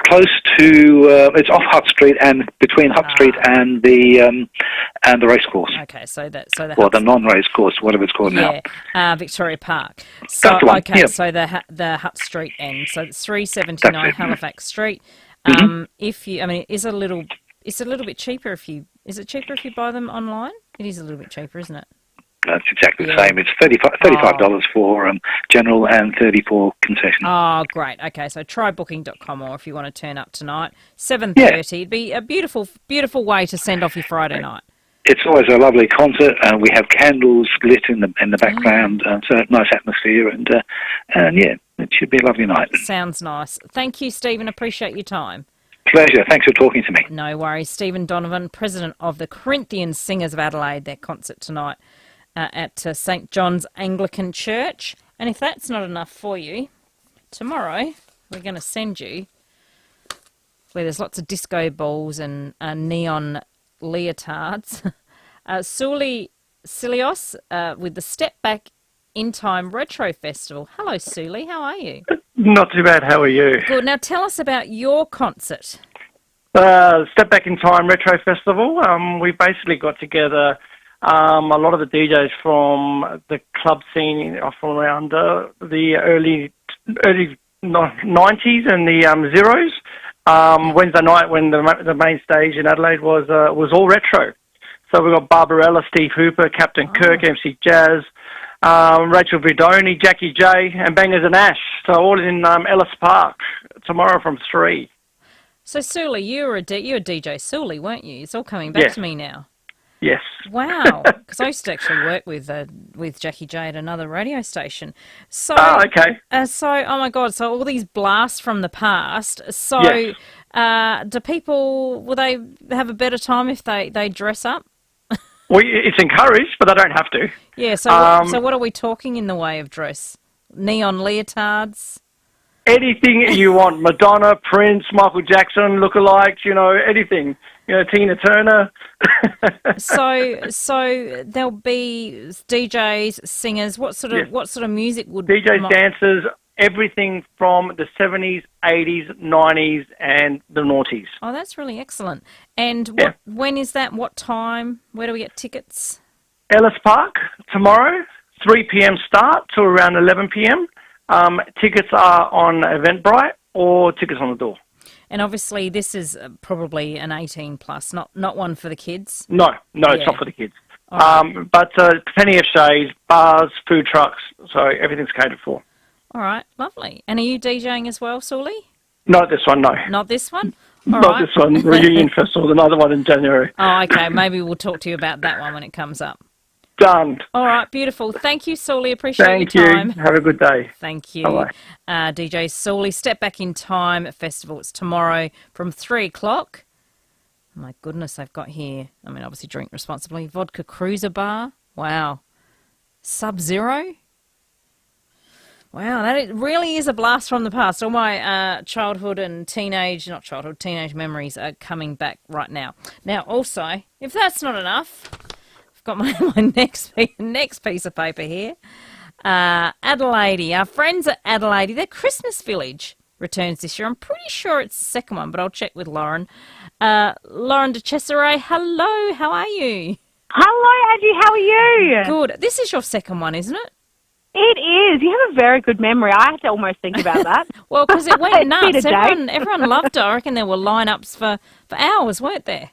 close to. It's off Hutt Street and between Hutt Street and the racecourse. Okay, so the non-racecourse, whatever it's called now. Victoria Park. So that's the one. Okay, yep. So the Hutt Street end. So it's 379 Halifax Street. If you, it's a little bit cheaper if you. Is it cheaper if you buy them online? It is a little bit cheaper, isn't it? That's exactly the same. It's $35 for general and $30 for concession. Oh, great. Okay, so trybooking.com, or if you want to turn up tonight, 7:30. It'd be a beautiful, beautiful way to send off your Friday night. It's always a lovely concert, and we have candles lit in the background, so nice atmosphere, and it should be a lovely night. Sounds nice. Thank you, Stephen. Appreciate your time. Pleasure. Thanks for talking to me. No worries. Stephen Donovan, President of the Corinthian Singers of Adelaide, their concert tonight at St John's Anglican Church. And if that's not enough for you, tomorrow we're going to send you where there's lots of disco balls and neon leotards. Suli Silios with the Step Back in Time Retro Festival. Hello, Suli. How are you? Not too bad. How are you? Good. Now tell us about your concert. Step Back in Time Retro Festival. We basically got together a lot of the DJs from the club scene from around the early 90s and the zeros. Wednesday night when the main stage in Adelaide was all retro. So we got Barbarella, Steve Hooper, Captain Kirk, MC Jazz, Rachel Vidoni, Jackie J, and Bangers and Ash. So all in Ellis Park tomorrow from 3. So, Sully, you were a DJ Sully, weren't you? It's all coming back to me now. Yes. Wow. Because I used to actually work with Jackie J at another radio station. So, okay. Oh my God, so all these blasts from the past. So, do people, will they have a better time if they dress up? Well, it's encouraged, but they don't have to. Yeah, so what are we talking in the way of dress? Neon leotards? Anything you want. Madonna, Prince, Michael Jackson, lookalikes, anything. Tina Turner. So there'll be DJs, singers. What sort of music would DJs, dancers, everything from the 70s, 80s, 90s, and the noughties. Oh, that's really excellent. And when is that? What time? Where do we get tickets? Ellis Park tomorrow, 3 p.m. start to around 11 p.m. Tickets are on Eventbrite or tickets on the door. And obviously this is probably an 18 plus, not one for the kids. No, it's not for the kids. Right. But plenty of shades, bars, food trucks, so everything's catered for. All right, lovely. And are you DJing as well, Sully? Not this one, no. Not this one? Not this one. Reunion Festival, another one in January. Oh, okay. Maybe we'll talk to you about that one when it comes up. Done. All right, beautiful. Thank you, Sully. Appreciate your time. Thank you. Have a good day. Thank you. Bye-bye. DJ Sully, Step Back in Time Festival. It's tomorrow from 3 o'clock. Oh my goodness, they've got here, obviously drink responsibly. Vodka Cruiser Bar. Wow. Sub-Zero. Wow, that really is a blast from the past. All my childhood and teenage memories are coming back right now. Now, also, if that's not enough, I've got my next piece of paper here. Adelaide, our friends at Adelaide, their Christmas Village returns this year. I'm pretty sure it's the second one, but I'll check with Lauren. Lauren de Cesare, hello, how are you? Hello, Angie, how are you? Good. This is your second one, isn't it? It is. You have a very good memory. I had to almost think about that. Well, because it went nuts. Everyone loved it. I reckon there were lineups for hours, weren't there?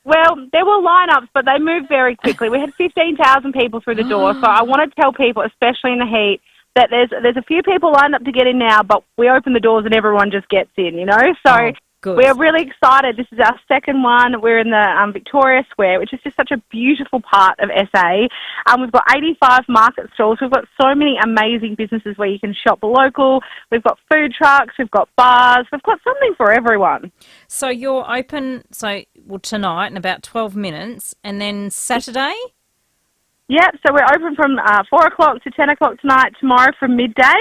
Well, there were lineups, but they moved very quickly. We had 15,000 people through the door, so I want to tell people, especially in the heat, that there's a few people lined up to get in now, but we open the doors and everyone just gets in, So we're really excited. This is our second one. We're in the Victoria Square, which is just such a beautiful part of SA. We've got 85 market stalls. We've got so many amazing businesses where you can shop local. We've got food trucks. We've got bars. We've got something for everyone. So you're open, tonight in about 12 minutes, and then Saturday? Yep, so we're open from 4 o'clock to 10 o'clock tonight, tomorrow from midday.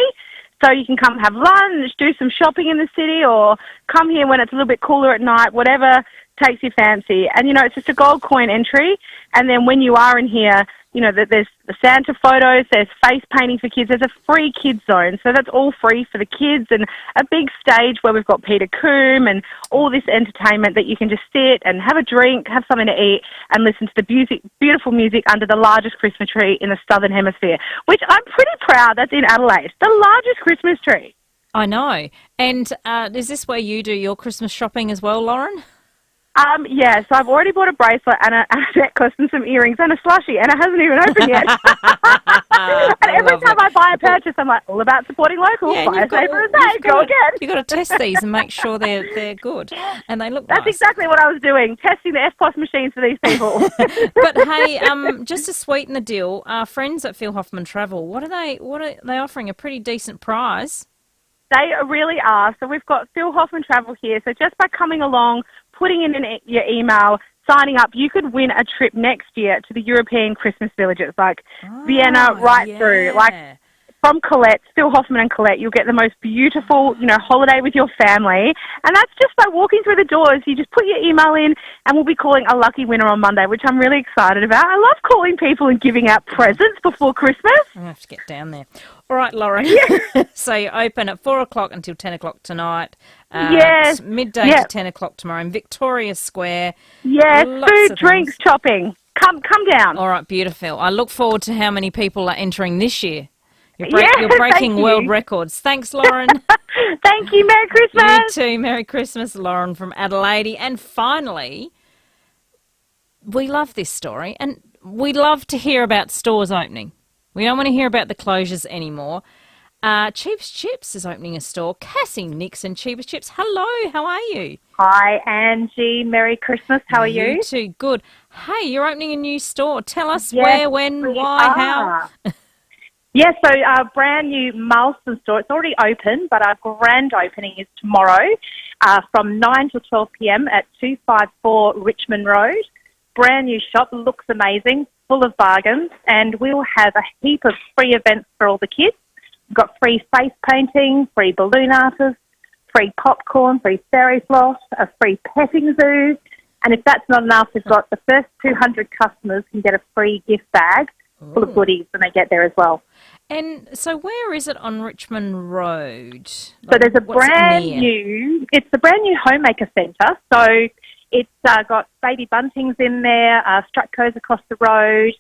So you can come have lunch, do some shopping in the city, or come here when it's a little bit cooler at night, whatever takes your fancy. And, it's just a gold coin entry. And then when you are in here, there's the Santa photos, there's face painting for kids, there's a free kids zone. So that's all free for the kids, and a big stage where we've got Peter Coombe and all this entertainment that you can just sit and have a drink, have something to eat, and listen to the beautiful music under the largest Christmas tree in the Southern Hemisphere, which I'm pretty proud that's in Adelaide, the largest Christmas tree. I know. And is this where you do your Christmas shopping as well, Lauren? Yeah, so I've already bought a bracelet and a necklace and some earrings and a slushie, and it hasn't even opened yet. And every time I buy a purchase, I'm like, all about supporting local. Buy a saver and save, go again. You've got to test these and make sure they're good and they look nice. That's exactly what I was doing, testing the FPOS machines for these people. But hey, just to sweeten the deal, our friends at Phil Hoffman Travel, what are they offering? A pretty decent prize. They really are. So we've got Phil Hoffman Travel here. So just by coming along, putting in your email, signing up, you could win a trip next year to the European Christmas villages, like Vienna through. Like from Colette, Phil Hoffman and Colette, you'll get the most beautiful, holiday with your family. And that's just by walking through the doors. You just put your email in and we'll be calling a lucky winner on Monday, which I'm really excited about. I love calling people and giving out presents before Christmas. I'm going to have to get down there. All right, Lauren. So you open at 4 o'clock until 10 o'clock tonight. Yes. Midday to 10 o'clock tomorrow in Victoria Square. Yes, food, drinks, shopping. Come down. All right, beautiful. I look forward to how many people are entering this year. You're breaking world records. Thanks, Lauren. Thank you. Merry Christmas. You too. Merry Christmas, Lauren from Adelaide. And finally, we love this story and we love to hear about stores opening. We don't want to hear about the closures anymore. Cheap's Chips is opening a store. Cassie Nixon, Cheap's Chips. Hello, how are you? Hi, Angie. Merry Christmas. How are you? You too. Good. Hey, you're opening a new store. Tell us Yes, where, when, why, how. Yes, so our brand new Marston store, it's already open, but our grand opening is tomorrow from 9 till 12 p.m. at 254 Richmond Road. Brand new shop, looks amazing, full of bargains, and we'll have a heap of free events for all the kids. We've got free face painting, free balloon artists, free popcorn, free fairy floss, a free petting zoo. And if that's not enough, we've got the first 200 customers can get a free gift bag full of goodies when they get there as well. And so where is it on Richmond Road? So there's a brand new homemaker centre. So it's got Baby Buntings in there, Stratco's across the road,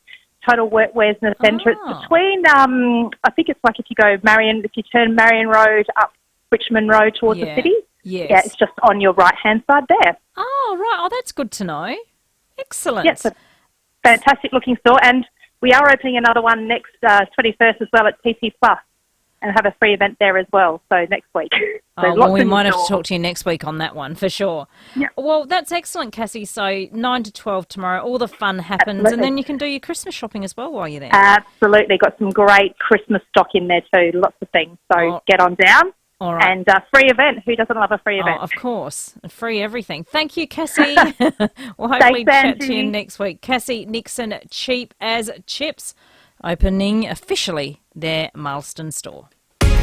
Total Workwear's in the centre. It's between, I think it's like if you turn Marion Road up Richmond Road towards the city. Yes. Yeah, it's just on your right-hand side there. Oh, right. Oh, that's good to know. Excellent. Yes, it's a fantastic-looking store. And we are opening another one next 21st as well at TP Plus and have a free event there as well, so next week. We might have to talk to you next week on that one, for sure. Yeah. Well, that's excellent, Cassie. So 9 to 12 tomorrow, all the fun happens, and then you can do your Christmas shopping as well while you're there. Absolutely. Got some great Christmas stock in there too, lots of things. So get on down. All right. And free event. Who doesn't love a free event? Oh, of course. Free everything. Thank you, Cassie. We'll hopefully chat to you next week. Cassie Nixon, Cheap as Chips, opening officially their Marston store.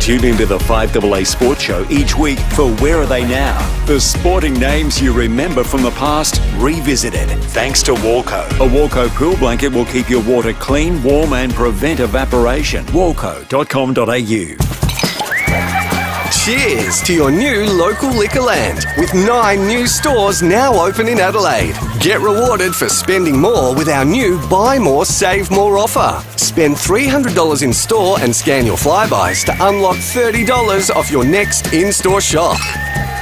Tune into the 5AA Sports Show each week for Where Are They Now? The sporting names you remember from the past, revisited. Thanks to Walco. A Walco pool blanket will keep your water clean, warm and prevent evaporation. Walco.com.au. Cheers to your new local Liquorland with 9 new stores now open in Adelaide. Get rewarded for spending more with our new Buy More, Save More offer. Spend $300 in store and scan your flybys to unlock $30 off your next in-store shop.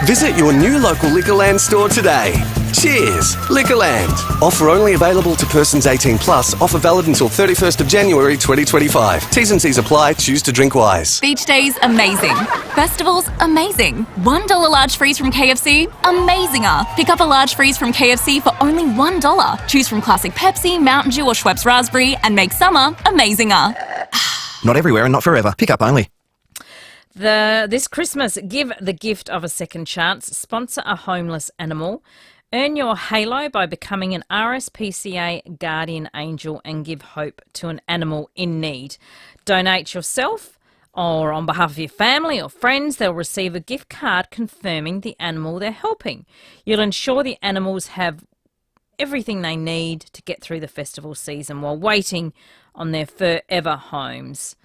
Visit your new local Liquorland store today. Cheers, Liquorland. Offer only available to persons 18 plus. Offer valid until 31st of January 2025. T's and C's apply. Choose to drink wise. Beach days, amazing. Festivals, amazing. $1 large freeze from KFC, amazinger. Pick up a large freeze from KFC for only $1. Choose from classic Pepsi, Mountain Dew or Schweppes Raspberry and make summer amazinger. Not everywhere and not forever. Pick up only. This Christmas, give the gift of a second chance. Sponsor a homeless animal. Earn your halo by becoming an RSPCA Guardian Angel and give hope to an animal in need. Donate yourself or on behalf of your family or friends. They'll receive a gift card confirming the animal they're helping. You'll ensure the animals have everything they need to get through the festival season while waiting on their forever homes.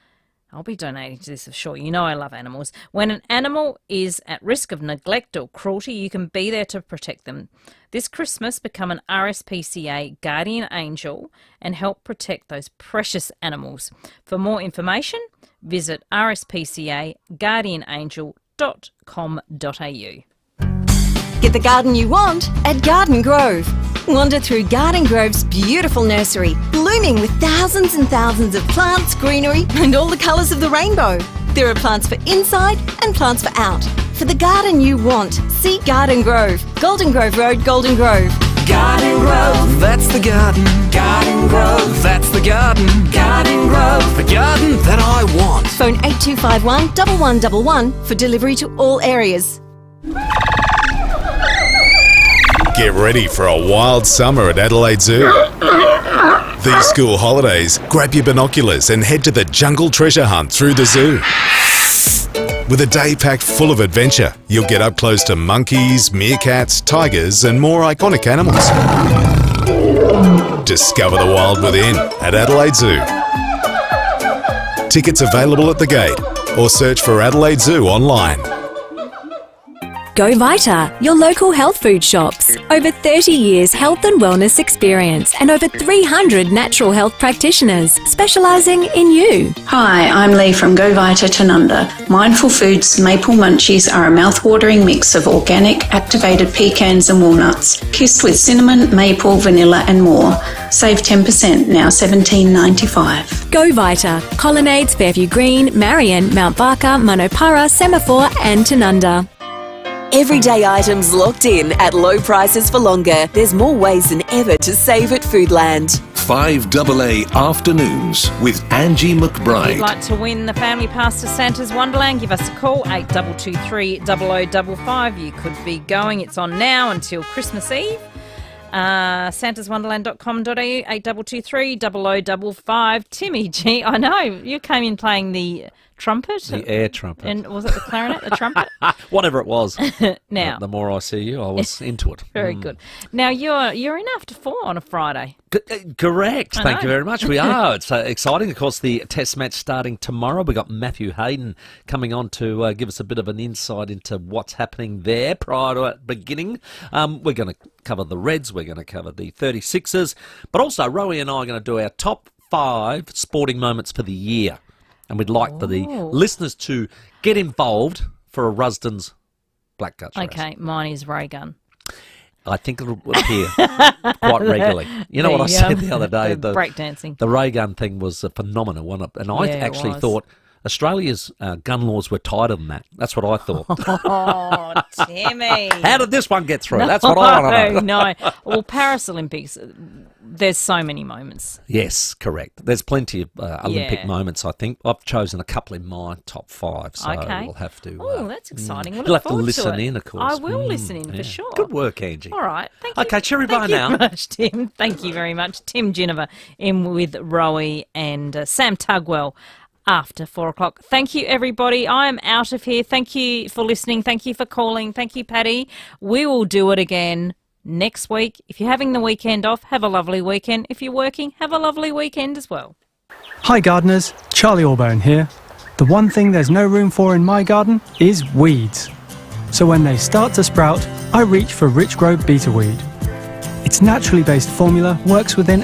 I'll be donating to this for sure. You know I love animals. When an animal is at risk of neglect or cruelty, you can be there to protect them. This Christmas, become an RSPCA Guardian Angel and help protect those precious animals. For more information, visit rspcaguardianangel.com.au. Get the garden you want at Garden Grove. Wander through Garden Grove's beautiful nursery, blooming with thousands and thousands of plants, greenery, and all the colours of the rainbow. There are plants for inside and plants for out. For the garden you want, see Garden Grove, Golden Grove Road, Golden Grove. Garden Grove, that's the garden. Garden Grove, that's the garden. Garden Grove, the garden that I want. Phone 8251 1111 for delivery to all areas. Get ready for a wild summer at Adelaide Zoo. These school holidays, grab your binoculars and head to the jungle treasure hunt through the zoo. With a day packed full of adventure, you'll get up close to monkeys, meerkats, tigers and more iconic animals. Discover the wild within at Adelaide Zoo. Tickets available at the gate or search for Adelaide Zoo online. Go Vita, your local health food shops. Over 30 years health and wellness experience and over 300 natural health practitioners specialising in you. Hi, I'm Lee from Go Vita Tanunda. Mindful Foods Maple Munchies are a mouth-watering mix of organic, activated pecans and walnuts, kissed with cinnamon, maple, vanilla and more. Save 10%, now $17.95. Go Vita, Colonnades, Fairview Green, Marion, Mount Barker, Manopara, Semaphore and Tanunda. Everyday items locked in at low prices for longer. There's more ways than ever to save at Foodland. 5AA Afternoons with Angie If McBride. you'd like to win the family pass to Santa's Wonderland, give us a call, 8223 0055. You could be going. It's on now until Christmas Eve. santaswonderland.com.au, 8223 0055. Timmy G, I know, you came in playing the trumpet. The air trumpet. And was it the clarinet, the trumpet? Whatever it was. Now. The more I see you, I was into it. Very good. Now, you're in after 4 on a Friday. Correct. I Thank you know. very much. We are. It's exciting. Of course, the test match starting tomorrow. We've got Matthew Hayden coming on to give us a bit of an insight into what's happening there prior to it beginning. We're going to cover the Reds. We're going to cover the 36ers. But also, Rowie and I are going to do our top 5 sporting moments for the year. And we'd like for the listeners to get involved for a Rusden's Black Guts race. Okay, mine is ray gun. I think it'll appear quite regularly. You know what I said the other day? The breakdancing. The ray gun thing was a phenomenal one. And I actually thought Australia's gun laws were tighter than that. That's what I thought. Oh, Timmy. How did this one get through? That's what I want to know. No. Well, Paris Olympics, there's so many moments. Yes, correct. There's plenty of Olympic moments, I think. I've chosen a couple in my top 5, so we'll have to... Oh, that's exciting. We'll you'll look have to forward listen to it. in, of course. I will listen in for sure. Good work, Angie. All right. Thank you. Okay, cherry bar Thank you now. very much, Tim. Thank you very much. Tim Ginniver in with Rowie and Sam Tugwell after 4 o'clock. Thank you, everybody. I am out of here. Thank you for listening. Thank you for calling. Thank you, Patty. We will do it again next week. If you're having the weekend off, have a lovely weekend. If you're working, have a lovely weekend as well. Hi gardeners, Charlie Allbone here. The one thing there's no room for in my garden is weeds. So when they start to sprout, I reach for Rich Grow Beta Weed. Its naturally based formula works within